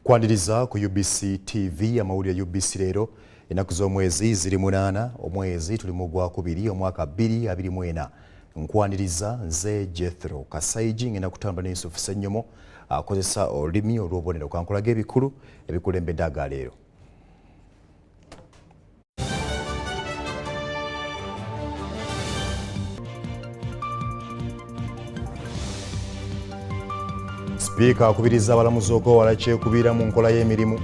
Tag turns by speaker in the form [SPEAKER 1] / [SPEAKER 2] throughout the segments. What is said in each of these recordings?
[SPEAKER 1] Kwaniriza ku UBC TV amawulire ya UBC Leero ennaku z'omwezi ziri 8 omwezi tuli mu Gwakubiri omwaka 2024. Nkwaniriza nze Jethro Kasaigi ngenda kutambula ne Ssenyomo akozesa olulimi olw'obubonero kankulaga ebikulu ebikulembedde aga leero. Speaker akubiriza abalamuzi okwewala kyekubiira mu nkola y'emirimu.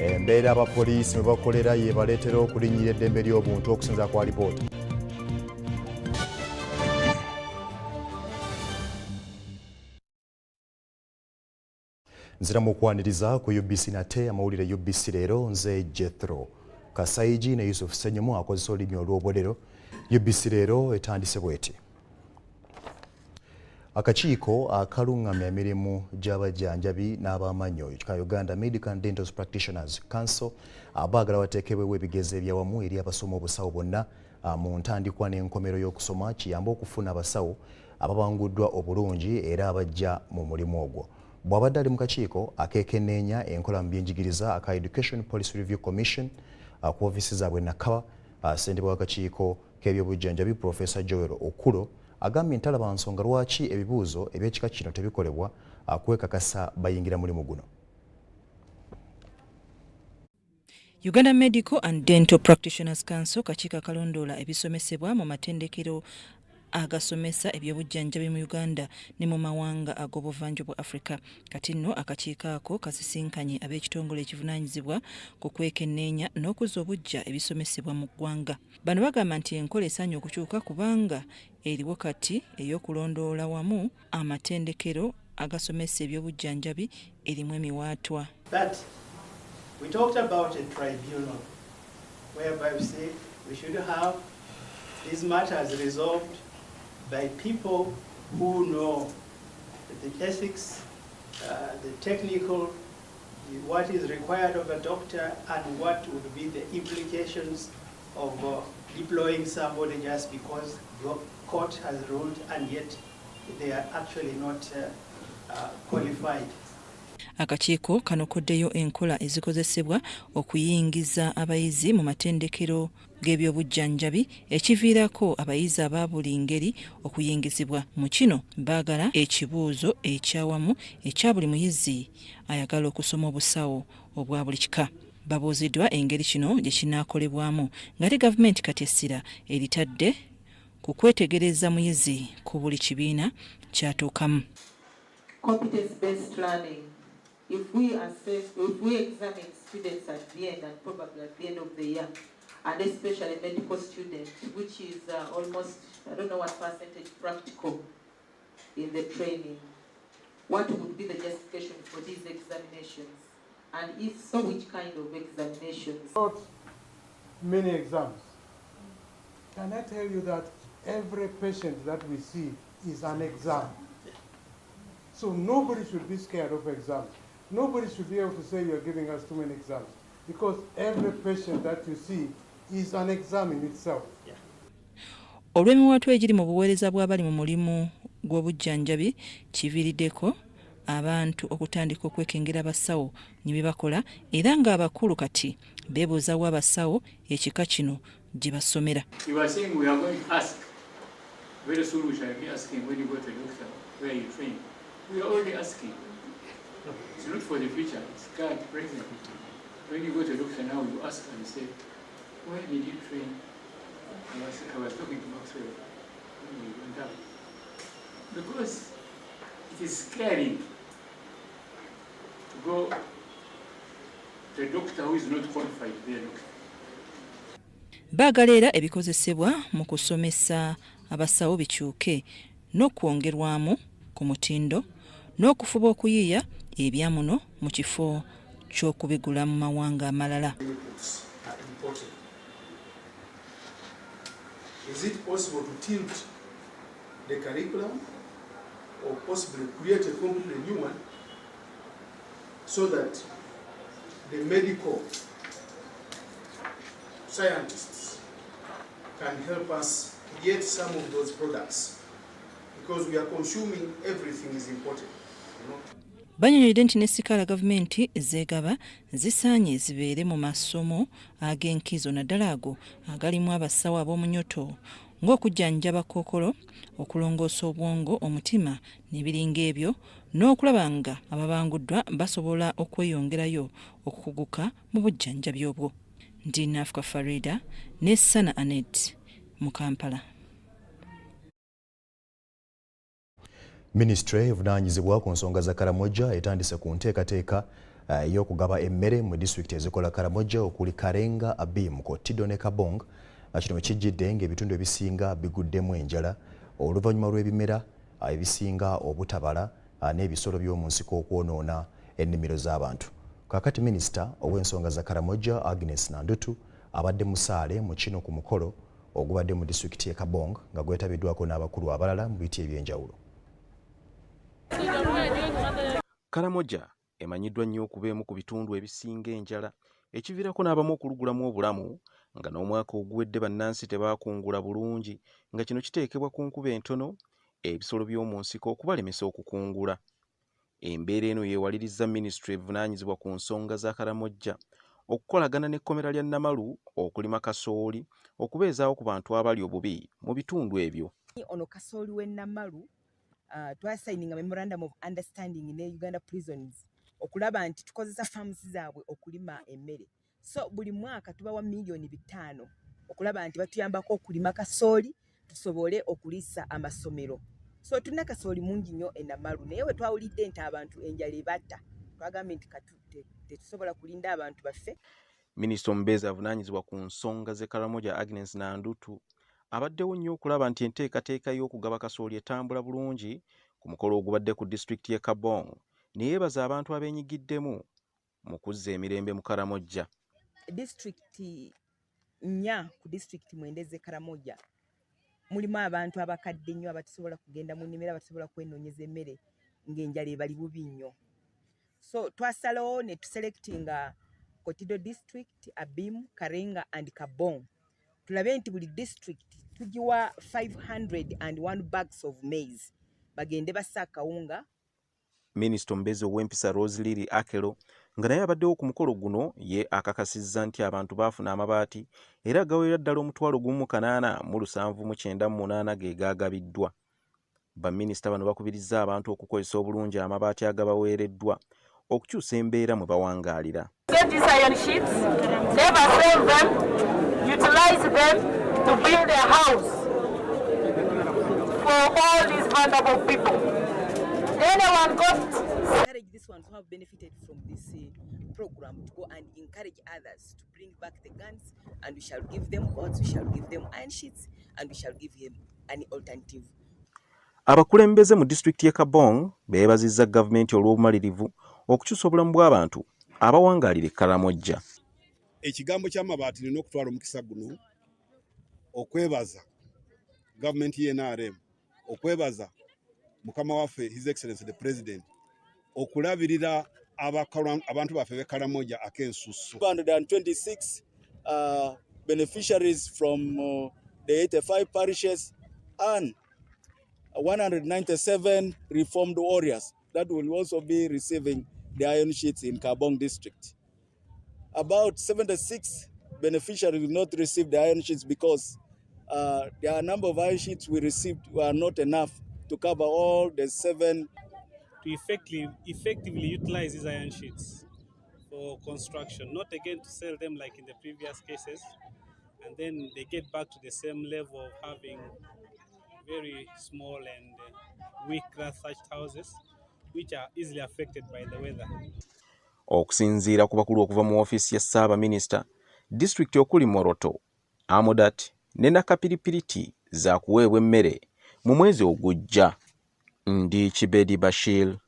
[SPEAKER 1] Embeera abapoliisi mwe bakolera ye baleetera okulinnyira eddembe ly'obuntu okusinza kwa alipoota. Nzira mu kwaniriza ku UBC nate amawulire UBC Leero nze Jethro Kasaigi ne Ssenyomo akozesa olulimi olw'obubonero. UBC Leero etandise bw'eti. Akakiiko akalungamya emirimu gy'abajjanjabi n'ab'amannyo ka Uganda Medical and Dental Practitioners Council abaagala bateekebwewo ebigezo ebyawamu eri abasoma obusawo bonna mu ntandikwa n'enkomero y'okusoma kiyamba okufuna abasawo ababanguddwa obulungi era abajja mu mulimu ogwo. Bw'abadde ali mu kakiiko akeekenneenya enkola mu byenjigiriza aka Education Policy Review Commission ku ofiisi zaabwe Nakawa, ssentebe w'akakiiko k'ebyobujjanjabi Professor Joel Okulo agambye ntalaba nsonga lwaki ebibuuzo eby'ekika kino tebikolebwa kwekakasa bayingira mulimu guno.
[SPEAKER 2] Uganda Medical and Dental Practitioners Council kakiiko akalondoola ebisomesebwa mu matendekero agasomesa ebyobujjanjabi mu Uganda ne mu mawanga ag'obuvanjuba Africa. Kati nno akakiiko ako kasisinkanye ab'ekitongole ekivunaanyizibwa ku kwekenneenya n'okuzza obuggya ebisomesebwa mu ggwanga. Bano bagamba nti enkola esaanye okukyuka kubanga eriwo kati ey'okulondoola wamu amatendekero agasomesa ebyobujjanjabi erimu emiwaatwa.
[SPEAKER 3] But we talked about a tribunal whereby we say we should have these matters resolved by people who know the ethics, the technical, what is required of a doctor, and what would be the implications of deploying somebody just because the court has ruled and yet they are actually not qualified.
[SPEAKER 2] Akakiiko kanokoddeyo enkola ezikozesebwa okuyingiza abayizi mu matendekero g'ebyobujjanjabi ekiviirako abayizi aba buli ngeri okuyingizibwa mu kino. Baagala ekibuuzo ekyawamu ekya buli muyizi ayagala okusoma obusawo obwa buli kika. Babuuziddwa engeri kino gye kinaakolebwamu ng'ate gavumenti kati essira eritadde ku kwetegereza muyizi ku buli kibiina kyatuukamu.
[SPEAKER 4] Competence-based learning. If we examine students at the end and probably at the end of the year, and especially medical students, which is almost, I don't know what percentage practical in the training, what would be the justification for these examinations? And if so, which kind of examinations?
[SPEAKER 5] Not many exams. Can I tell you that every patient that we see is an exam? So nobody should be scared of exams. Nobody should be able to say you're giving us too many exams, because every patient that you see is an exam in itself.
[SPEAKER 2] Olw'emiwaatwa egiri mu buweereza bw'abali mu mulimu gw'obujjanjabi kiviiriddeko abantu okutandika okwekengera abasawo ne bye bakola, era ng'abakulu kati beebuuzawo abasawo ekika kino gye basomera.
[SPEAKER 6] You are saying we are going to ask, very soon we shall be asking when you go to the doctor where you train. We are already asking. It's not for the future, it's current, present. When you go to the doctor now, you ask and you say, where did you train? I was talking to Maxwell when we went up. Because it is scary to go to a doctor who is not qualified to be a doctor.
[SPEAKER 2] Baagala era ebikozesebwa mu kusomesa abasawo bikyuke n'okwongerwamu ku mutindo n'okufuba okuyiiya ebyamuno mu kifo ky'okubigula mu mawanga amalala.
[SPEAKER 7] Is it possible to tilt the curriculum or possibly create a completely new one so that the medical scientists can help us create some of those products? because we are consuming everything is important.
[SPEAKER 2] Banyonyodde nti ne sikaala gavumenti zeegaba zisaanye zibeere mu masomo ag'enkizo naddala ago agalimu abasawo ab'omunyoto ng'okujjanjaba kkookolo, okulongoosa obwongo, omutima n'ebiringa ebyo, n'okulaba nga ababanguddwa basobola okweyongerayo okukuguka mu bujjanjabi obwo. Ndi Nafuka Farida ne Sana Anet mu Kampala.
[SPEAKER 1] Ministry evunaanyizibwa ku nsonga za Karamoja etandise ku nteekateeka y'okugaba emmere mu disitulikiti ezikola Karamoja okuli Karenga, Abim, Kotido ne Kabong. Kino kijjidde ng'ebitundu ebisinga biguddemu enjala oluvannyuma lw'ebimera ebisinga obutabala n'ebisolo by'omu nsiko okwonoona ennimiro z'abantu. Kakati minisita ow'ensonga za Karamoja Agnes Nandutu abadde musaale mu kino ku mukolo ogubadde mu disitulikiti y'e Kabong nga gwetabiddwako n'abakulu abalala mu biti eby'enjawulo.
[SPEAKER 8] Karamoja emanyiddwa nnyo okuba emu ku bitundu ebisinga enjala ekiviirako n'abamu okulugulamu obulamu nga n'omwaka oguwedde bannansi tebaakungula bulungi nga kino kiteekebwa ku nkuba entono ebisolo by'omu nsiko okubalemesa okukungula. Embeera eno yeewalirizza minisitule evunaanyizibwa ku nsonga za Karamoja okukolagana n'ekkomera lya Namalu okulima kasooli okubeezaawo ku bantu abali obubi mu bitundu ebyo.
[SPEAKER 9] Ono kasooli w'e Namalu twasayininga memorandum of understanding ne Uganda prisons okulaba nti tukozesa farms zaabwe okulima emmere. So buli mwaka tubawa miliyoni 5 okulaba nti batuyambako okulima kasooli tusobole okuliisa amasomero. So tulina kasooli mungi nnyo e Namalu naye we twawulidde nti abantu enjala ebatta twagambye nti tetusobola kulinda abantu baffe.
[SPEAKER 8] Minisita omubeezi avunaanyizibwa ku nsonga z'e Karamoja Agnes Nandutu abaddewo nnyo okulaba nti enteekateeka y'okugaba kasooli etambula bulungi ku mukolo ogubadde ku disitulikiti y'e Kabong ne yeebaza abantu abeenyigiddemu mu kuzza emirembe mu Karamoja.
[SPEAKER 9] Disitulikiti 4 ku disitulikiti 9 z'e Karamoja mulimu abantu abakadde nnyo abatasobola kugenda mu nnimiro, abatasobola kwenoonyeza emmere ng'enjala ebali bubi nnyo. So twasalawo ne tuselectinga Kotido district, Abim, Karenga and Kabong. Tulabe nti buli district tugiwa 501 bags of maize bagende bassa akawunga.
[SPEAKER 8] Minisita omubeezi ow'empisa Rosemary Akelo nga naye abaddewo ku mukolo guno ye akakasizza nti abantu baafuna amabaati era gawerera ddala 1,878 ge gaagabiddwa. Baminisita bano bakubirizza abantu okukozesa obulungi amabaati agabaweereddwa okukyusa embeera mwe bawangaalira.
[SPEAKER 10] Utilize them to build a house for all these vulnerable people. Anyone got
[SPEAKER 9] encourage these ones who have benefited from this program to go and encourage others to bring back the guns, and we shall give them gods, we shall give them iron sheets, and we shall give him an alternative.
[SPEAKER 8] Abakulembeze mu disitulikiti y'e Kabong beebazizza gavumenti olw'obumalirivu okukyusa obulamu bw'abantu abawangaalira e Karamoja.
[SPEAKER 11] Ekigambo ky'amabaati nina okutwala omukisa guno okwebaza gavumenti y'NRM, okwebaza mukama waffe His Excellency the President okulabirira abantu baffe b'e Karamoja ak'ensusu.
[SPEAKER 12] 226 beneficiaries from the 85 parishes and 197 reformed warriors that will also be receiving the iron sheets in Kabong district. About 76 beneficiaries will not receive the iron sheets because the number of iron sheets we received were not enough to cover all the 7.
[SPEAKER 13] To effectively utilize these iron sheets for construction, not again to sell them like in the previous cases, and then they get back to the same level of having very small and weak thatched houses, which are easily affected by the weather.
[SPEAKER 8] Okusinziira ku bakulu okuva mu ofiisi ya Ssaabaminisita, disitulikiti okuli Moroto, Amudat ne Nakapiripiriti za kuweebwa emmere mu mwezi ogujja. Ndi Kibedi Bashir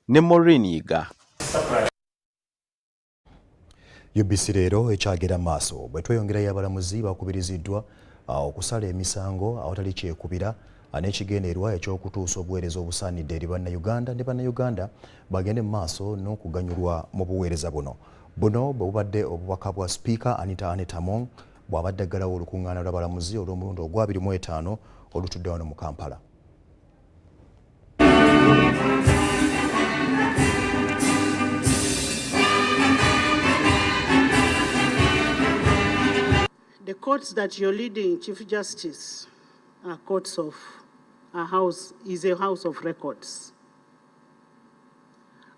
[SPEAKER 8] ne Maureen Yiga.
[SPEAKER 1] Ubc Leero ekyagera maaso bwe tweyongerayo abalamuzi bakubiriziddwa okusala emisango awatali kyekubira n'ekigendererwa ekyokutuusa obuweereza obusaanidde eri bannayuganda ne bannayuganda bagende mu maaso n'okuganyulwa mu buweereza buno. Buno bwe bubadde obubaka bwa Sipiika Anita Among bw'abadde aggalawo olukuŋŋaana lw'abalamuzi olw'omulundi ogwa 25 olutudde wano mu Kampala.
[SPEAKER 3] courts that you're leading, Chief Justice, are courts of a house of records.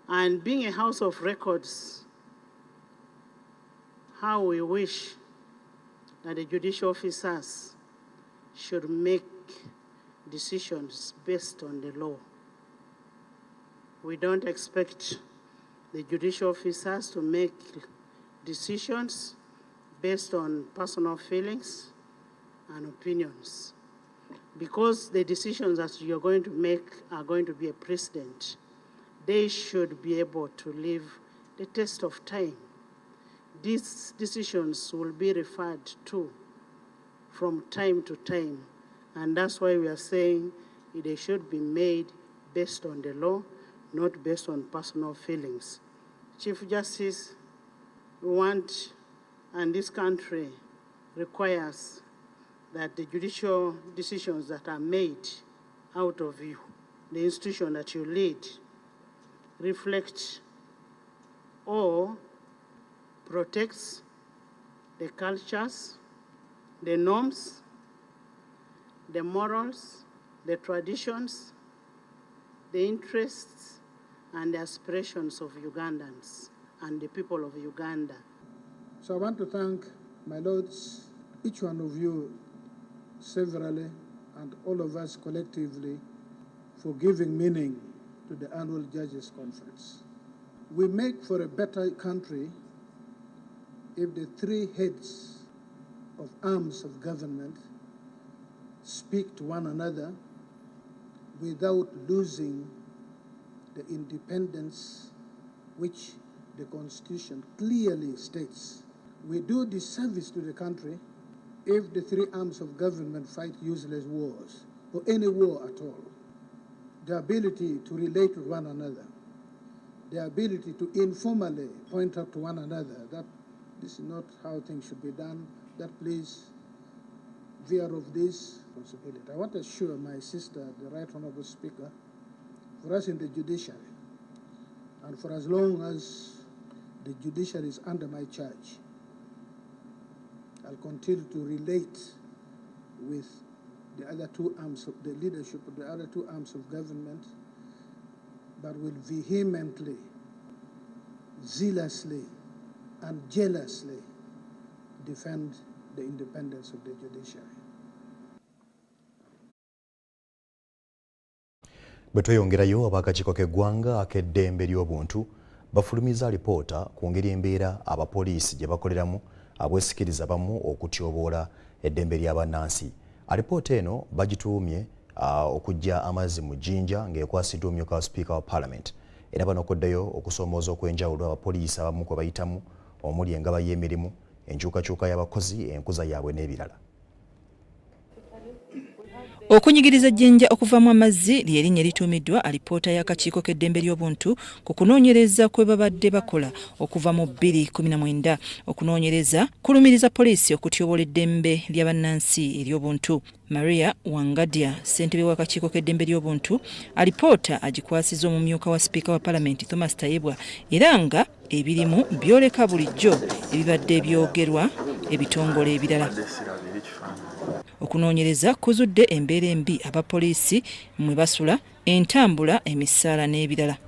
[SPEAKER 3] And being a house of records, how we wish that the judicial officers should make decisions based on the law. We don't expect the judicial officers to make decisions based on personal feelings and opinions, because the decisions that you're going to make are going to be a precedent. They should be able to live the test of time. These decisions will be referred to from time to time, and that's why we are saying they should be made based on the law, not based on personal feelings. Chief Justice, we want, and this country requires, that the judicial decisions that are made out of you, the institution that you lead, reflect or protects the cultures, the norms, the morals, the traditions, the interests, and the aspirations of Ugandans and the people of Uganda.
[SPEAKER 5] So I want to thank my lords, each one of you severally, and all of us collectively, for giving meaning to the annual Judges Conference. We make for a better country if the three heads of arms of government speak to one another without losing the independence which the Constitution clearly states. We do disservice to the country if the three arms of government fight useless wars, or any war at all. The ability to relate with one another, the ability to informally point out to one another that this is not how things should be done, that please veer of this responsibility. I want to assure my sister, the Right Honourable Speaker, for us in the judiciary, and for as long as the judiciary is under my charge, I'll continue to relate with the other two arms of the leadership of the other two arms of government, but will vehemently, zealously, and jealously defend the independence of the judiciary.
[SPEAKER 1] Bwe tweyongerayo ab'akakiiko k'eggwanga ak'eddembe ly'obuntu bafulumiza alipoota ku ngeri embeera abapoliisi gye bakoleramu abwesikiriza bamu okutyoboola eddembe ly'abannansi. Alipoota eno bagituumye okujja amazzi mu jjinja ng'ekwasiddwa omumyuka wa Speaker wa Parliament. Era bano okuddayo okusoomooza okw'enjawulo abapoliisi abamu kwe bayitamu omuli engaba y'emirimu, enkyukakyuka y'abakozi, enkuza yaabwe n'ebirala.
[SPEAKER 2] Okunyigiriza jjinja okuvamu amazzi ly'erinnya erituumiddwa alipoota y'akakiiko k'eddembe ly'obuntu ku kunoonyereza kwe babadde bakola okuva mu 2019. Okunoonyereza kulumiriza poliisi okutyoboola eddembe ly'abannansi ery'obuntu. Maria Wangadia, ssentebe w'akakiiko k'eddembe ly'obuntu, alipoota agikwasizza omumyuka wa Speaker wa Parliament Thomas Tayebwa, era nga ebirimu byoleka bulijjo ebibadde byogerwa ebitongole ebirala. Okunoonyereza kuzudde embeera embi abapoliisi mwe basula, entambula, emisaala n'ebirala.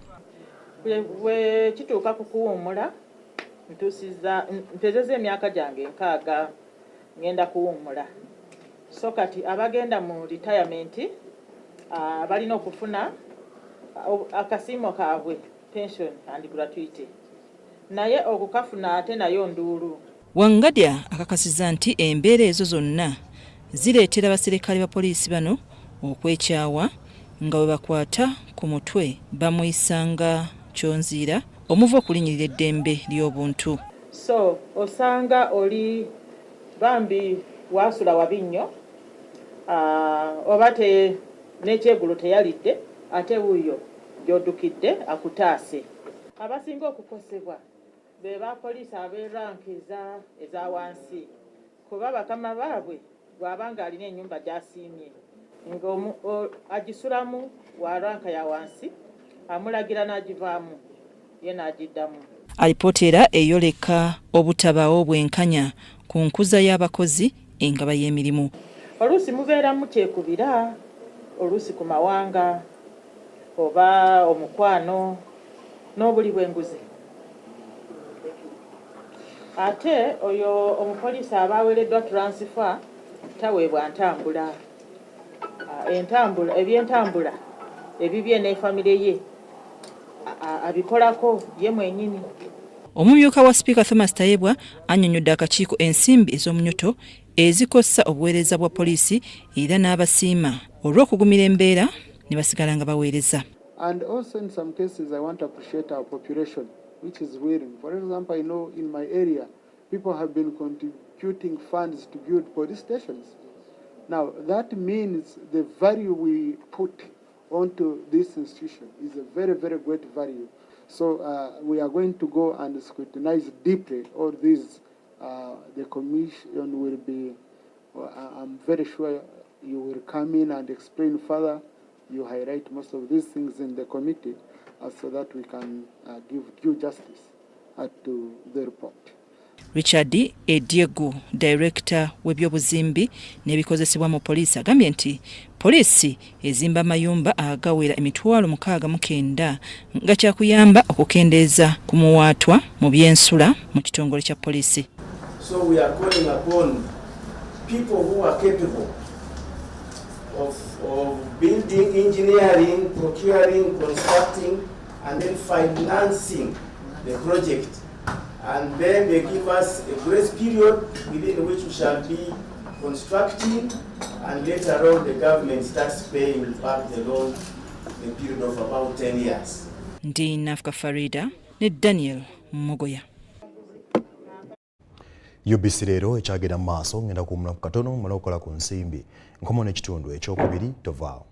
[SPEAKER 4] Bwe kituuka ku kuwummula, mpezeza emyaka gyange 6 ngenda kuwummula. So kati abagenda mu retirement balina okufuna akasiimo kaabwe, pension and gratuity. Naye okukafuna ate nayo nduulu.
[SPEAKER 2] Wangadia akakasiza nti embeera ezo zonna zireetera abaserikale ba poliisi bano okwekyawa nga bwe bakwata ku mutwe bamuyisanga kyonziira omuva okulinyirira eddembe ly'obuntu.
[SPEAKER 4] So osanga oli bambi wasula wabi nnyo, oba n'ekyeggulo teyalidde, ate wuuyo gy'oddukidde akutaase. Abasinga okukosebwa be bapoliisi ab'eranka eza wansi, kuba bakama baabwe bw'abanga alina ennyumba gy'asiimye agisulamu wa ranka ya wansi, amulagira n'agivaamu ye n'agiddamu.
[SPEAKER 2] Alipoota era eyoleka obutabaawo bwenkanya ku nkuza y'abakozi engaba y'emirimu.
[SPEAKER 4] Oluusi mubeeramu kyekubira, oluusi ku mawanga oba omukwano n'obuli bw'enguzi. Ate oyo omupoliisi aba aweereddwa transfer taweebwa ntambula. Ebyentambula ebibye ne famire ye abikolako ye mwennyini.
[SPEAKER 2] Omumyuka wa Sipiika Thomas Tayebwa annyonnyodde akakiiko ensimbi ez'omunyoto ezikossa obuweereza bwa poliisi era n'abasiima olw'okugumira embeera ne basigala nga baweereza.
[SPEAKER 14] And also in some cases I want to appreciate our population which is willing. For example, I know in my area people have been contributing funds to build police stations. Now that means the value we put onto this institution is a very, very great value. So we are going to go and scrutinize deeply all these. The commission will be, I'm very sure you will come in and explain further. You highlight most of these things in the committee so that we can give due justice to the report.
[SPEAKER 2] Richard Ediego, Director w'ebyobuzimbi n'ebikozesebwa mu poliisi, agambye nti poliisi ezimba mayumba agawera emitwalo 69 nga kyakuyamba okukendeeza ku muwaatwa mu byensula mu kitongole kya poliisi.
[SPEAKER 15] So we are calling upon people who are capable of building, engineering, procuring, constructing, and then financing the project. And then they give us a grace period within which we shall be constructing, and later on the government starts paying back the loan in a period of about 10 years.
[SPEAKER 2] Ndi Nafka Farida ne Daniel Mogoya.
[SPEAKER 1] UBC Leero ekyagenda mu maaso ngenda kuwumula ku katono mala okukola ku nsimbi nkomo n'ekitundu ekyokubiri tovaawo.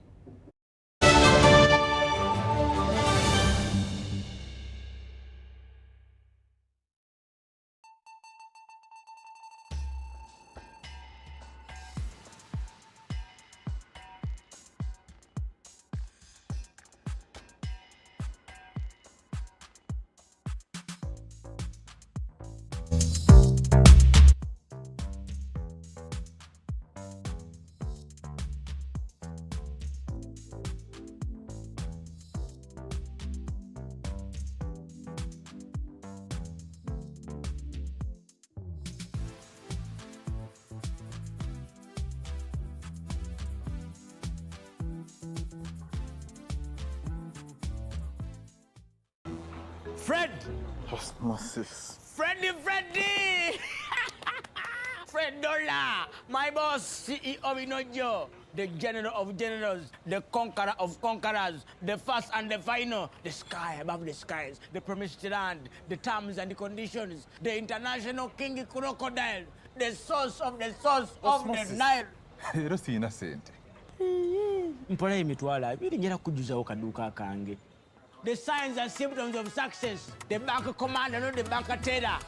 [SPEAKER 16] Fred!
[SPEAKER 17] Osmosis.
[SPEAKER 16] Freddy! Fred Dollar, my boss, CEO Inojo, the general of generals, the conqueror of conquerors, the first and the final, the sky above the skies, the promised land, the terms and the conditions, the international king crocodile, the source of the Nile.
[SPEAKER 17] Ero sina sente.
[SPEAKER 16] Mpola emitwala, biri njera kujuzawo kaduka kange. The signs and symptoms of success, the bank commander, not the bank teller.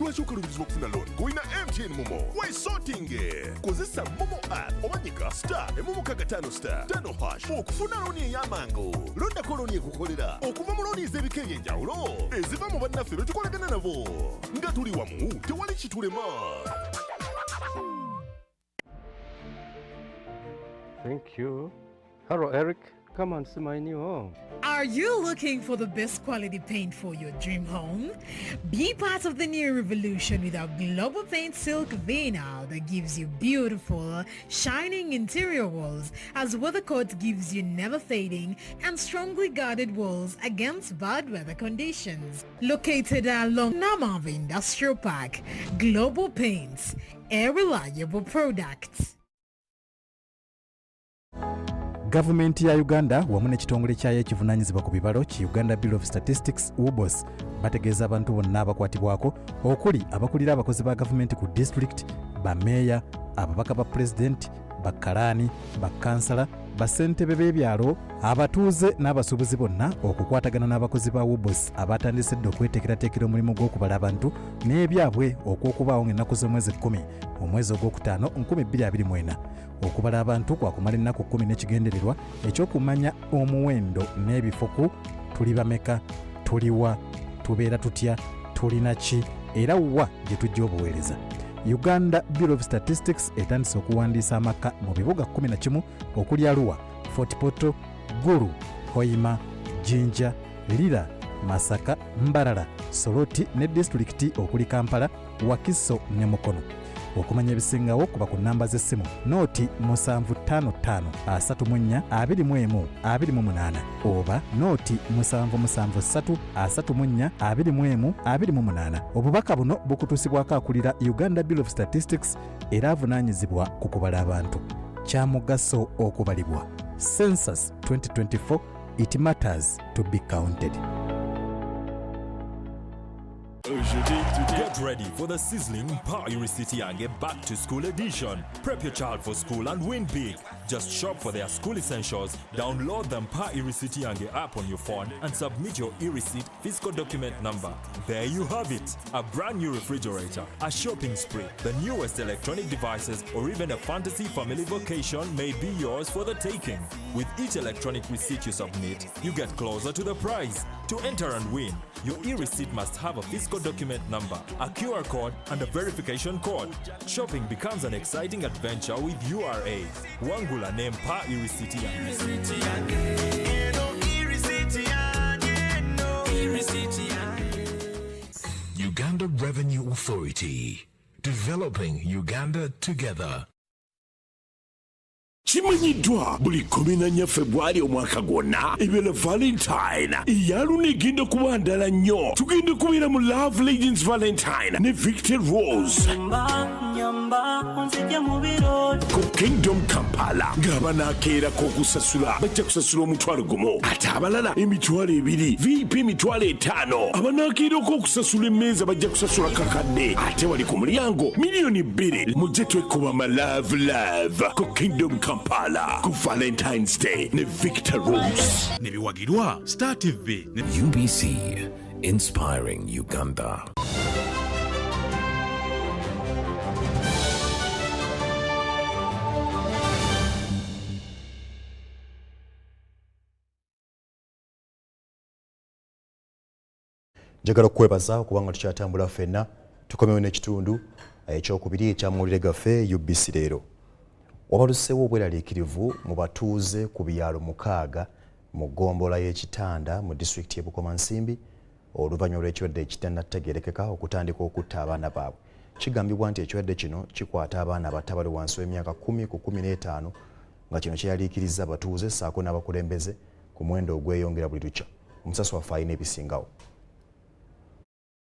[SPEAKER 18] Lwaki okalubiriza okufuna loan ng'olina MTN Momo? Weesootinge! Kozesa Momo app omanyiga *555*5# okufuna looni ey'amangu. Londako looni ekukolera okuva mu looni ez'ebika eby'enjawulo eziva mu bannaffe be tukolagana nabo. Nga tuli wamu tewali kitulema.
[SPEAKER 19] Thank you. Hello, Eric. Come and see my new home.
[SPEAKER 20] Are you looking for the best quality paint for your dream home? Be part of the new revolution with our Global Paint Silk Vinyl that gives you beautiful, shining interior walls, as WeatherCoat gives you never fading and strongly guarded walls against bad weather conditions. Located along Namavi Industrial Park, Global Paints, a reliable product.
[SPEAKER 21] Gavumenti ya Uganda wamu n'ekitongole kyayo ekivunaanyizibwa ku bibalo ki Uganda Bureau of Statistics UBOS bategeeza abantu bonna abakwatibwako okuli abakulira abakozi ba gavumenti ku district, bameeya, ababaka ba president, bakalaani, bakansala, basentebe b'ebyalo, abatuuze n'abasuubuzi bonna okukwatagana n'abakozi ba UBOS abatandisedde okweteekerateekera omulimu gw'okubala abantu n'ebyabwe okw'okubaawo ng'ennaku z'omwezi 10 omwezi ogwokutaano 2024 okubala abantu kwakumala ennaku 10 n'ekigendererwa ekyokumanya omuwendo n'ebifuku tuli bameka, tuliwa, tubeera tutya, tulina ki era wa gye tujja obuweereza. Uganda Bureau of Statistics etandise okuwandiisa amaka mu bibuga 11 okuli Arua, Fort Portal, Gulu, Hoima, Jinja, Lira, Masaka, Mbarara, Soroti ne disitulikiti okuli Kampala, Wakiso ne Mukono. Okumanya ebisingawo kuba ku namba z'essimu nooti 755 34 21 28 oba nooti 773 34 21 28. Obubaka buno bukutuusibwako akulira Uganda Bureau of Statistics era avunaanyizibwa ku kubala abantu. Kya mugaso okubalibwa. Census 2024, it matters to be counted.
[SPEAKER 6] Get ready for the sizzling Pairi City and get back to school edition. Prep your child for school and win big. Just shop for their school essentials, download the Pairi City and get app on your phone and submit your e-receipt fiscal document number. There you have it. A brand new refrigerator, a shopping spree, the newest electronic devices, or even a fantasy family vacation may be yours for the taking. With each electronic receipt you submit, you get closer to the prize. To enter and win, your e-receipt must have a fiscal document number, a QR code, and a verification code. Shopping becomes an exciting adventure with URA. Wangula name Pa e-receipt.
[SPEAKER 18] Uganda Revenue Authority, developing Uganda together. Chimanyiddwa buli 14 February omwaka gwonna ebera Valentine eyaluna egenda kuba ndala nnyo. Tugenda kubeera mu Love Legends Valentine ne Victor Rose ku Kingdom Kampala ng'abanaakeerako okusasula bajja kusasula omutwalo gumu ate abalala emitwalo 2 VIP emitwalo 5 abanaakeerako okusasula emmeeza bajja kusasula kakadde ate wali ku mulyango $2,000,000 mujje twekuba ma love ku Kingdom Kampala ku Valentine's Day ne Victor Rose ne biwagirwa Star TV ne UBC, inspiring Uganda.
[SPEAKER 1] Njagala okwebaza kubanga tukyatambula ffenna tukomewo n'ekitundu ekyokubiri ekyamawulire gaffe UBC Leero. Wabaluseewo obweraliikirivu mu batuuze ku byalo 6 mu ggombolola y'Ekitanda mu disitulikiti y'e Bukomansimbi oluvannyuma lw'ekirwadde ekitannategeerekeka okutandika okutta abaana baabwe. Kigambibwa nti ekirwadde kino kikwata abaana abato abali wansi w'emyaka 10 ku 15 nga kino kyeyaliikiriza abatuuze ssaako n'abakulembeze ku muwendo ogweyongera buli lukya. Omusasi waffe alina ebisingawo.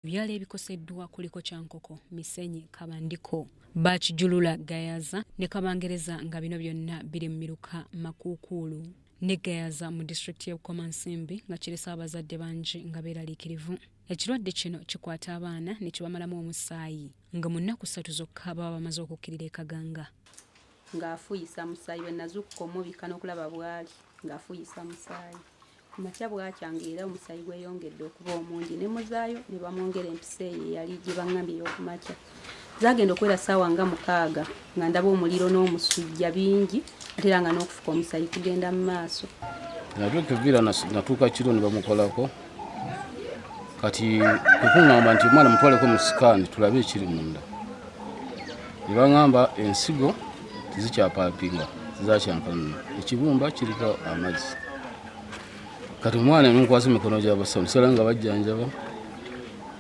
[SPEAKER 22] Byalo ebikoseddwa kuliko Kyankoko, Misenyi, Kabandiko, Bakijulula, Gayaza ne Kabangereza nga bino byonna biri mu Miruka, Makuukulu ne Gayaza mu disitulikiti y'e Bukomansimbi nga kiresa abazadde bangi nga beeraliikirivu. Ekirwadde kino kikwata abaana ne kibamalamu omusaayi nga mu nnaku 3 zokka baba bamaze okukkirira ekaganga.
[SPEAKER 23] Ng'afuuyisa musaayi we nazuukuka omubika n'okulaba bwali ng'afuuyisa musaayi. Kumakya bwakyanga era omusaayi gweyongedde okuba omungi ne muzaayo ne bamwongera empisa eyo yali gye baŋŋambye ey'okumakya. Zagenda okwera ssaawa nga 6 nga ndaba omuliro n'omusujja bingi ate era nga n'okufuka omusaayi kugenda mu maaso.
[SPEAKER 24] Natuuka evira natuuka kiro ne bamukolako kati kukuŋŋamba nti omwana mutwaleko mu sikaani tulabe ekiri munda. Ne baŋŋamba ensigo tizikyapaapinga zizakyankanuna ekibumba kiriko amazzi. Kati omwana n'omukwasa emikono gy'abasawo nsala nga bajjanjaba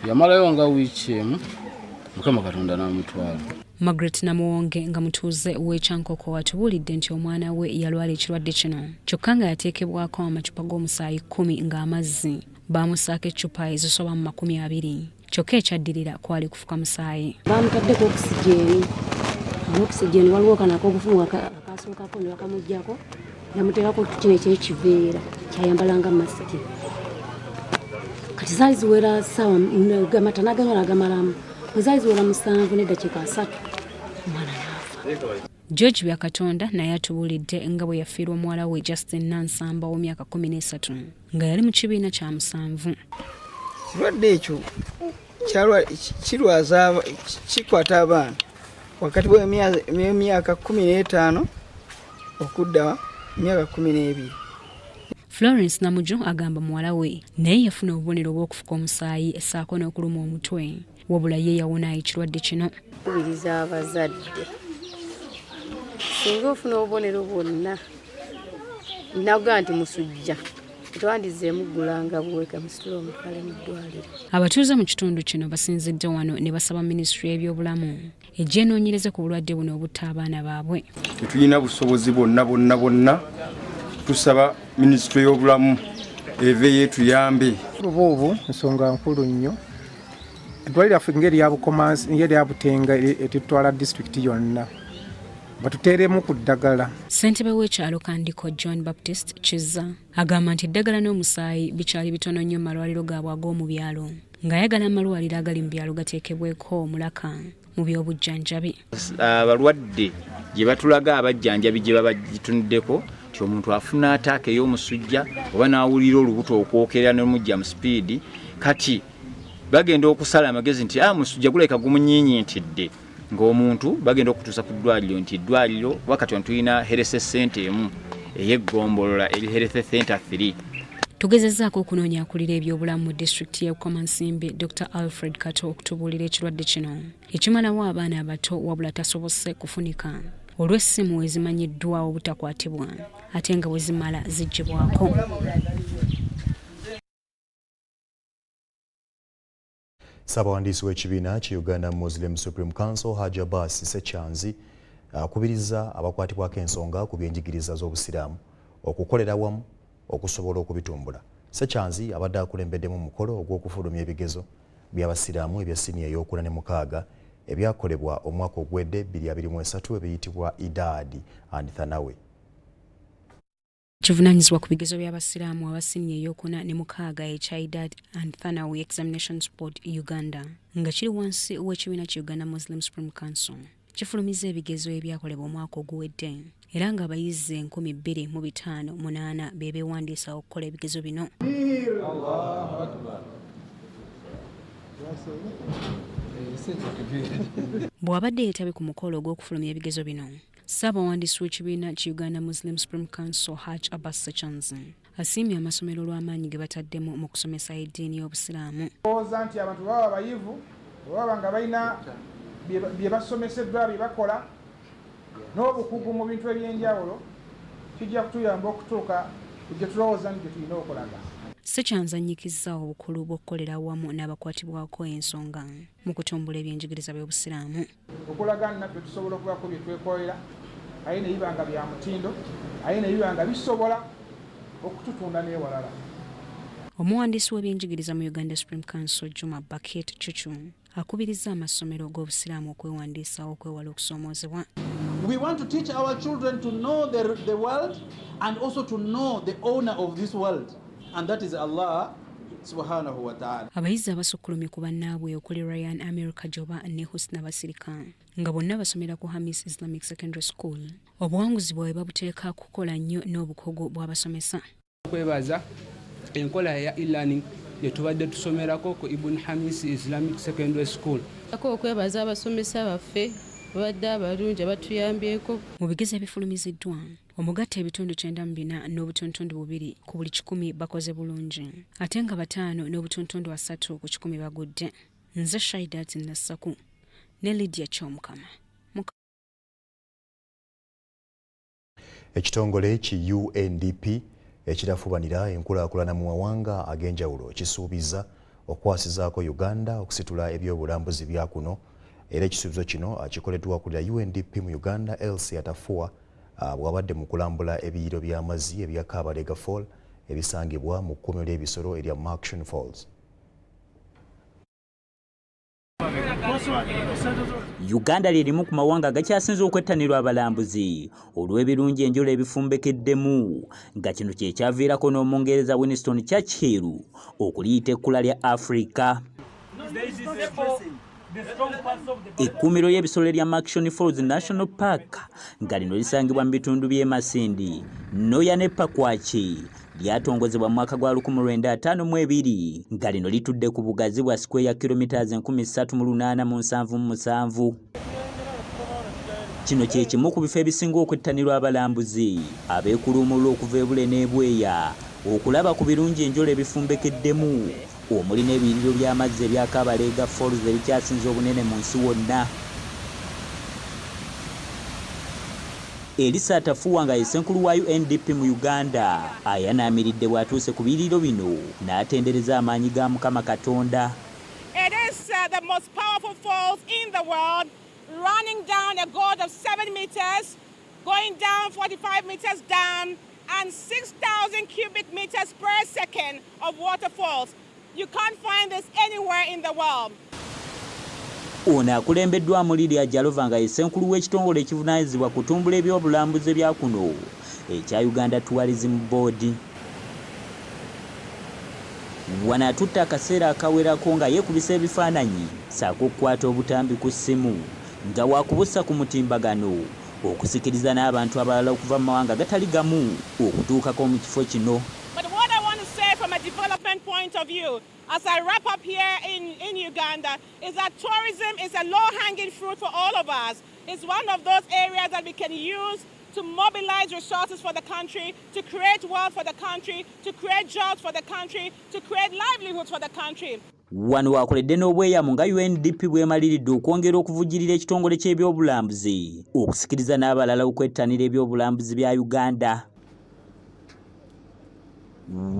[SPEAKER 24] yamalayo nga wiiki emu Mukama Katonda n'amutwala.
[SPEAKER 22] Margaret Namuwonge nga mutuuze w'Ekyankoko atubuulidde nti omwana we yalwala ekirwadde kino kyokka nga yateekebwako amacupa g'omusaayi 10 ng'amazzi baamusaako eccupa ezisoba mu 20 kyokka ekyaddirira kwali kufuka musaayi.
[SPEAKER 25] Bamutaddeko okusijeni n'okusijeni waliwo kanako obufumu akasookako ne bakamuggyako yamuteekako kino ekyekiveera kyayambalanga masiki. Kati zaali ziwera ssaawa gamatana aganywa n'agamalamu bwe zaali ziwera 7 n'eddakiika 3 omwana n'afa.
[SPEAKER 22] George Byakatonda naye atubuulidde nga bwe yafiirwa muwala we Justin Nansamba w'emyaka 13 nga yali mu kibiina kya 7.
[SPEAKER 26] Ekirwadde ekyo kirwaza kikwata abaana wakati w'emyaka 15 okudda myaka 12.
[SPEAKER 22] Florence Namujo agamba muwala we naye yafuna obubonero bw'okufuka omusaayi essaako n'okuluma omutwe wabula ye yawona ekirwadde kino.
[SPEAKER 25] Kubiriza abazadde singa ofuna obubonero bwonna naga nti musujja twandizeemu gulanga buweka musitula omutwale mu ddwaliro.
[SPEAKER 22] Abatuuze mu kitundu kino basinzidde wano ne basaba minisitule y'ebyobulamu ejjenoonyereze ku bulwadde buno obutta abaana baabwe.
[SPEAKER 7] Tetulina busobozi bonna tusaba minisitule y'obulamu eve yetuyambe.
[SPEAKER 5] Obu nsonga nkulu nnyo eddwaliro lyaffe ng'eryabutenga etutwala disitulikiti yonna batuteeremu ku ddagala.
[SPEAKER 22] Ssentebe w'ekyalo Kandiko John Baptist Kizza agamba nti eddagala n'omusaayi bikyali bitono nnyo mu malwaliro gaabwe ag'omu byalo ng'ayagala amalwaliro agali mu byalo gateekebweko omulaka mu by'obujjanjabi.
[SPEAKER 9] Abalwadde gye batulaga abajjanjabi gye babagitunuddeko ti omuntu afuna ataaka ey'omusujja oba n'awulira olubuto okwokera n'omujja mu sipiidi kati bagenda okusala amagezi nti musujja guleka gumunyiinyintidde ng'omuntu bagenda okutuusa ku ddwaliro nti eddwaliro wakati tulina health center emu ey'eggombolola eri health center 3.
[SPEAKER 22] Tugezezzaako okunoonya akulira ebyobulamu mu disitulikiti y'e Komansimbi Dr. Alfred Kato okutubuulira ekirwadde kino ekimalawo abaana abato wabula tasobose kufunika olw'essimu ezimanyiddwa obutakwatibwa ate nga bwe zimala ziggyibwako.
[SPEAKER 1] Ssaabawandiisi w'ekibiina ki Uganda Muslim Supreme Council Hajji Abbas Ssekyanzi akubiriza abakwatibwako ensonga ku byenjigiriza z'obusiraamu okukolera wamu okusobola okubitumbula. Ssekyanzi abadde akulembeddemu omukolo ogw'okufulumya ebigezo by'abasiraamu ebya siniya ey'okuna ne mukaaga ebyakolebwa omwaka ogwedde 2023 ebiyitibwa Idadi and Thanawe.
[SPEAKER 22] Kivunaanyizibwa ku bigezo by'abasiraamu abasiniya ey'okuna ne mukaaga ekya Idadi and Thanawe Examinations Board Uganda nga kiri wansi w'ekibiina ki Uganda Muslim Supreme Council kifulumiza ebigezo ebyakolebwa omwaka oguwedde era nga abayizi 2,508 be beewandiisa okukola ebigezo bino. Bw'abadde yeetabye ku mukolo ogw'okufulumya ebigezo bino, Ssaabawandiisi w'ekibiina ki Uganda Muslim Supreme Council Hajji Abbas Ssekyanzi asiimye amasomero olw'amaanyi ge bataddemu mu kusomesa eddiini y'obusiraamu.
[SPEAKER 5] Ndowooza nti abantu baba bayivu baba nga balina bye basomeseddwa bye bakola n'obukugu mu bintu eby'enjawulo kijja kutuyamba okutuuka gye tulowooza nti gye tulina okulaga.
[SPEAKER 22] Ssekyanzi annyikizza obukulu bw'okukolera awamu n'abakwatibwako ensonga mu kutumbula ebyenjigiriza by'obusiraamu.
[SPEAKER 5] Okulaga naffe tusobola okubako bye twekolera aye ne biba nga bya mutindo aye ne biba nga bisobola okututunda n'ewalala.
[SPEAKER 22] Omuwandiisi w'ebyenjigiriza mu Uganda Supreme Council Juma Baket Chuchu akubiriza amasomero g'obusiraamu okwewandiisa okwewala okusoomoozebwa.
[SPEAKER 10] We want to teach our children to know the world and also to know the owner of this world, and that is Allah subhanahu wa ta'ala.
[SPEAKER 22] Abayizi abasukkulumye ku bannaabwe okuli Ryan America Joba ne Husna Basirika nga bonna basomera ku Hamis Islamic Secondary School. Obuwanguzi bwabwe babuteeka kukola nnyo n'obukugu bw'abasomesa.
[SPEAKER 11] Kwebaza enkola ya e-learning yetubadde tusomerako ku Ibn Hamis Islamic Secondary School.
[SPEAKER 12] Okwebaza abasomesa baffe babadde abalungi abatuyambyeko.
[SPEAKER 22] Mu bigezo ebifulumiziddwa omugatte ebitundu 94 n'obutontondo 2 ku buli 100 bakoze bulungi ate nga 5 n'obutontondo 3 ku 100 bagudde. Nze Shaidat Nassaku ne Lydia Chomukama.
[SPEAKER 1] Ekitongole ki UNDP ekirafubanira enkulaakulana mu mawanga ag'enjawulo kisuubiza okwasizaako Uganda okusitula ebyobulambuzi bya kuno era ekisuubizo kino kikoleddwa akulira UNDP mu Uganda Elsie Atafuwa bw'abadde mu kulambula ebiyiro by'amazzi ebya Kabalega Fall ebisangibwa mu kkuumiro ly'ebisolo erya Markshan Falls.
[SPEAKER 13] Uganda lyerimu ku mawanga agakyasinze okwettanirwa abalambuzi olw'ebirungi enjolo ebifumbekeddemu nga kino kye kyaviirako n'omungereza Winston Churchill okuliyita ekkula lya Africa. Ekkuumiro ly'ebisolo erya Markshan Falls National Park nga lino lisangibwa mu bitundu by'e Masindi, Noya ne Pakwach lyatongozebwa mu mwaka gwa 1952 nga lino litudde ku bugazi bwa square kilometers 3,877. Kino kye kimu ku bifo ebisinga okwettanirwa abalambuzi abeekuluumulula okuva e Bule n'e Bweya okulaba ku birungi enjolo ebifumbekeddemu omuli n'ebiyiriro by'amazzi ebyakabalega falls ebikyasinze obunene mu nsi wonna. Elisa Tafuwa nga yesenkulu wa UNDP mu Uganda ayanaamiridde bw'atuuse ku biyiriro bino n'atendereza amaanyi ga Mukama Katonda.
[SPEAKER 2] It is the most powerful falls in the world, running down a gorge of 7 meters, going down 45 meters down, and 6,000 cubic meters per second of waterfalls. You can't find this anywhere in the world.
[SPEAKER 13] Ono akulembeddwamu Lydia Jalova nga yesenkulu w'ekitongole ekivunaanyizibwa kutumbula ebyobulambuzi ebya kuno ekya Uganda Tourism Board. Wano atutte akaseera akawerako nga yeekubisa ebifaananyi ssaako okukwata obutambi ku ssimu nga waakubussa ku mutimbagano okusikiriza n'abantu abalala okuva mu mawanga gatali gamu okutuukako mu kifo kino.
[SPEAKER 2] But what I want to say from a development point of view, as I wrap up here in Uganda, is that tourism is a low-hanging fruit for all of us. It's one of those areas that we can use to mobilize resources for the country, to create wealth for the country, to create jobs for the country, to create livelihoods for the country.
[SPEAKER 13] Wano wakoledde n'obweyamu nga UNDP bwemaliridde okwongera okuvujjirira ekitongole ky'ebyobulambuzi okusikiriza n'abalala okwettanira ebyobulambuzi bya Uganda.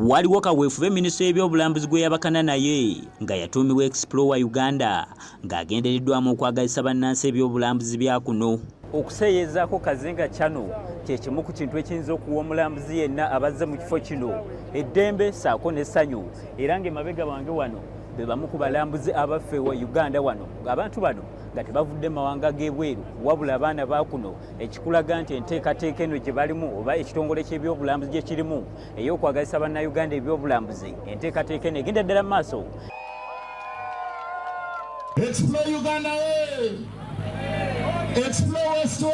[SPEAKER 13] Waliwo kaweefube minisitule y'ebyobulambuzi gwe yabakana naye nga yatuumibwa Explore Uganda ng'agendereddwamu okwagazisa bannansi ebyobulambuzi bya kuno. Okuseeyezaako Kazinga Channel kye kimu ku kintu ekiyinza okuwa omulambuzi yenna abazze mu kifo kino eddembe ssaako n'essanyu era ng'emabega wange wano be bamu ku balambuzi abaffe wa Uganda wano abantu bano nga tebavudde mawanga g'ebweru wabula abaana ba kuno ekikulaga nti enteekateeka eno gye balimu oba ekitongole ky'ebyobulambuzi gye kirimu ey'okwagazisa bannayuganda ebyobulambuzi enteekateeka eno egenda ddala mu maaso.
[SPEAKER 3] Explore Uganda, Explore West.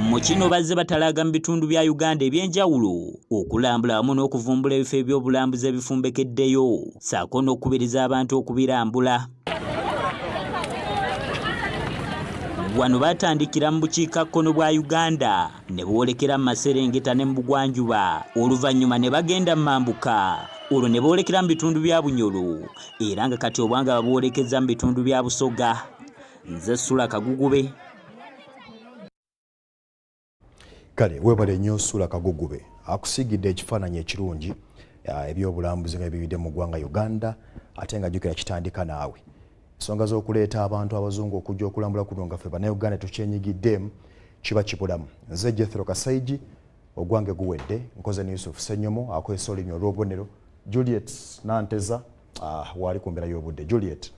[SPEAKER 13] Mu kino bazze batalaga mu bitundu bya Uganda ebyenjawulo okulambula wamu n'okuvumbula ebifo ebyobulambuzi ebifumbekeddeyo ssaako n'okukubiriza abantu okubirambula. Wano batandikira mu bukiikakkono bwa Uganda ne boolekera mu Maserengeta ne mu Bugwanjuba oluvannyuma ne bagenda mu Mambuka olwo ne boolekera mu bitundu bya Bunyolo era nga kati obwanga baboolekeza mu bitundu bya Busoga. Nze Sula Kagugube.
[SPEAKER 1] Kale webale nnyo Sula Kagugube akusigidde ekifaananyi ekirungi ebyobulambuzi nga bibidde mu ggwanga Uganda ate nga jjukira kitandika naawe. Ensonga z'okuleeta abantu abazungu okujja okulambula kuno nga ffe bannayuganda tukyenyigiddemu kiba kibulamu. Nze Jethro Kasaigi ogwange guwedde nkoze ne Yusuf Senyomo akwesa olulimi olw'obubonero. Juliet Nanteza wali ku mbeera y'obudde. Juliet.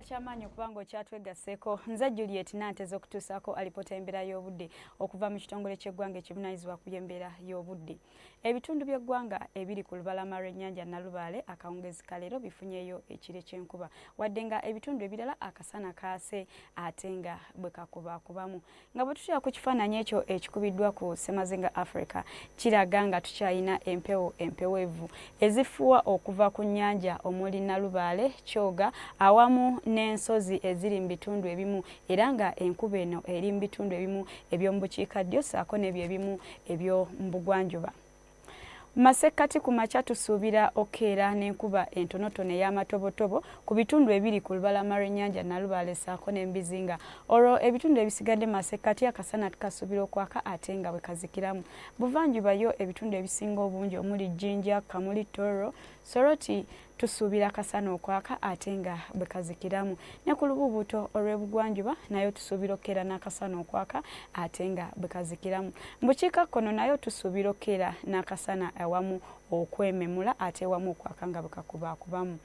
[SPEAKER 4] Kyamaanyi okubanga okyatwegasseeko. Nze Juliet Nanteza okutuusaako alipoota embeera y'obudde okuva mu kitongole ky'eggwanga ekivunaanyizibwa ku embeera y'obudde. Ebitundu by'eggwanga ebiri ku lubalama lw'ennyanja Nalubaale akawungezi kaleero bifunyeeyo ekire ky'enkuba wadde nga ebitundu ebirala akasana kaase ate nga bwe kakubaakubamu. Nga bwe tutya ku kifaananyi ekyo ekikubiddwa ku Semazinga Africa kiraga nga tukyayina empewo empeweevu ezifuwa okuva ku nnyanja omuli Nalubaale, Kyoga awamu n'ensozi eziri mu bitundu ebimu era nga enkuba eno eri mu bitundu ebimu eby'omu bukiikaddyo ssaako n'ebyo ebimu eby'omu Bugwanjuba. Masekati ku makya tusuubira okeera n'enkuba entonotono ey'amatobotobo ku bitundu ebiri ku lubalama lw'ennyanja Nalubaale ssaako n'embizinga. Olwo ebitundu ebisigadde masekati akasana tukasuubira okwaka ate nga bwe kazikiramu. Buvanjuba yo ebitundu ebisinga obungi omuli Jinja, Kamuli, Toro, Soroti tusuubira akasana okwaka ate nga bwe kazikiramu. Ne ku lububuuto olw'ebugwanjuba nayo tusuubira okeera n'akasana okwaka ate nga bwe kazikiramu. Mu bukiikakkono nayo tusuubira okeera n'akasana awamu okwememula ate wamu okwaka nga bwe kakubaakubamu.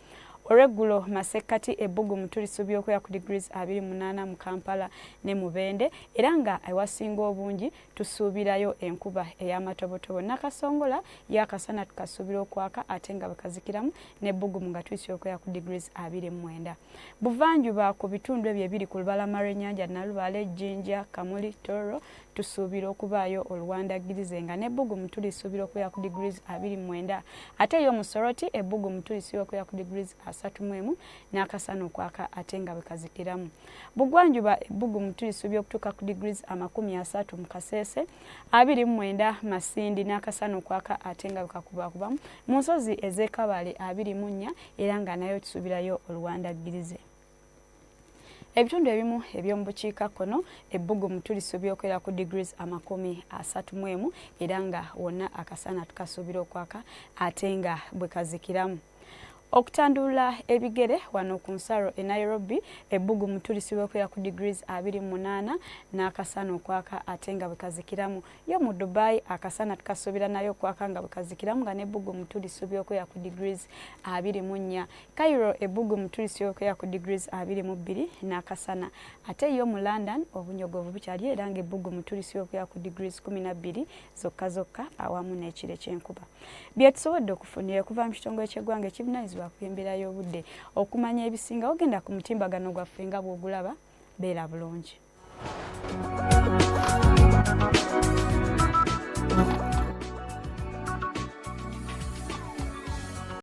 [SPEAKER 4] Olw'eggulo masekati ebbugumu tulisuubira okuya ku degrees 28 mu Kampala ne mu Bende era nga ewasinga obungi tusuubirayo enkuba ey'amatobotobo. Nakasongola y'akasana tukasuubira okwaka ate nga bwe kazikiramu n'ebbugumu nga tuyisibwa okuya ku degrees 29. Buvanjuba ku bitundu ebyo ebiri ku lubalama lw'ennyanja Nalubaale, Jinja, Kamuli, Toro tusuubira okubaayo oluwandagirize nga n'ebbugumu tulisuubira okubeera ku degrees 29 ate yo mu Soroti ebbugumu tulisuubira okubeera ku degrees 31 n'akasana okwaka ate nga bwe kazikiramu. Bugwanjuba ebbugumu tulisuubira okutuuka ku degrees 30 mu Kasese 29 Masindi n'akasana okwaka ate nga bwe kakubakubamu mu nsozi ez'Ekabale 24 era nga nayo tusuubirayo oluwandagirize. Ebitundu ebimu eby'omu bukiikakkono ebbugumu tulisuubira okubeera ku degrees 31 era nga wonna akasana tukasuubira okwaka ate nga bwe kazikiramu. Okutandula ebigere wano ku nsalo e Nairobi ebbugumu tulisuubira okubeera ku degrees 28 n'akasana okwaka ate nga bwe kazikiramu. Yo mu Dubai akasana tukasuubira nayo okwaka nga bwe kazikiramu nga n'ebbugumu tulisuubira okubeera ku degrees 24. Cairo ebbugumu tulisuubira okubeera ku degrees 22 n'akasana ate yo mu London obunyogovu bukyali era nga ebbugumu tulisuubira okubeera ku degrees 12 zokka awamu n'ekire ky'enkuba. Bye tusobodde okufunira okuva mu kitongole ky'eggwanga ekivunaanyizibwa ku embeera y'obudde. Okumanya ebisinga ogenda ku mutimbagano gwaffe nga bw'ogulaba beera bulungi.